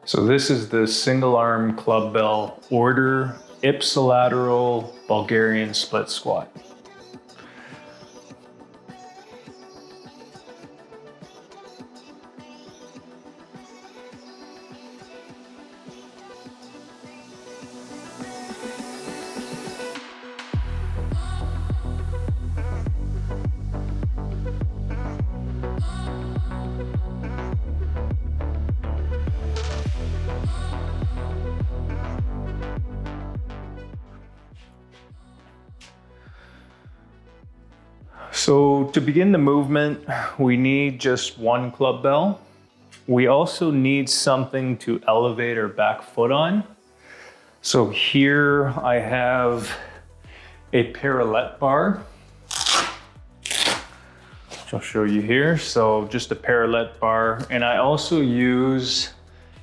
So this is the single arm Clubbell order Ipsilateral Bulgarian split squat. So to begin the movement, we need just one Clubbell. We also need something to elevate our back foot on. So here I have a parallel bar, which I'll show you here. So just a parallel bar. And I also use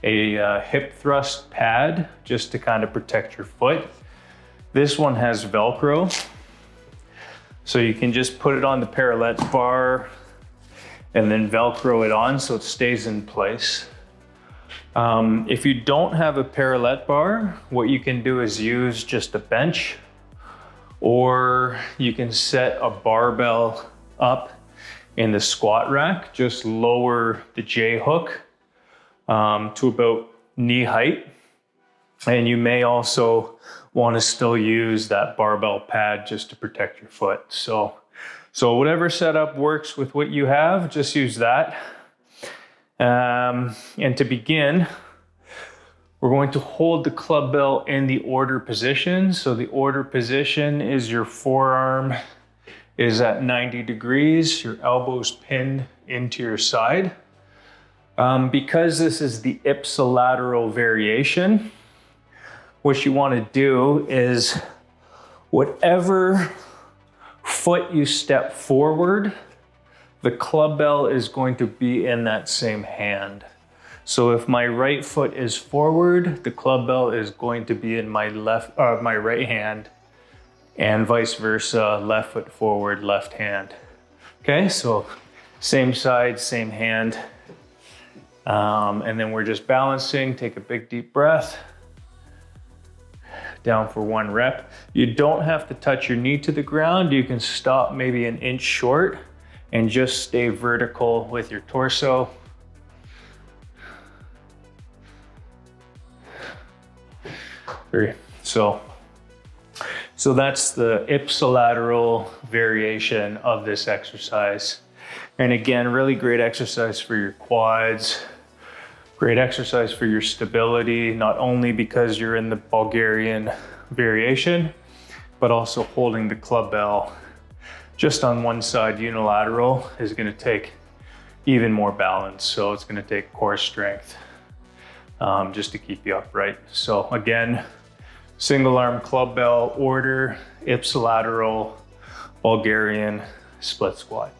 a hip thrust pad just to kind of protect your foot. This one has Velcro. So you can just put it on the parallel bar and then Velcro it on so it stays in place. If you don't have a parallel bar, what you can do is use just a bench, or you can set a barbell up in the squat rack, just lower the J hook to about knee height. And you may also want to still use that barbell pad just to protect your foot. So whatever setup works with what you have, just use that. And to begin, we're going to hold the Clubbell in the order position. So the order position is your forearm is at 90 degrees, your elbows pinned into your side. Because this is the ipsilateral variation, what you want to do is whatever foot you step forward, the Clubbell is going to be in that same hand. So if my right foot is forward, the Clubbell is going to be in my my right hand, and vice versa, left foot forward, left hand. Okay, so same side, same hand. And then we're just balancing. Take a big deep breath. Down for one rep. You don't have to touch your knee to the ground. You can stop maybe an inch short and just stay vertical with your torso. Three. So that's the ipsilateral variation of this exercise. And again, really great exercise for your quads. Great exercise for your stability, not only because you're in the Bulgarian variation, but also holding the Clubbell just on one side unilateral is going to take even more balance. So it's going to take core strength just to keep you upright. So again, single arm Clubbell order, ipsilateral Bulgarian split squat.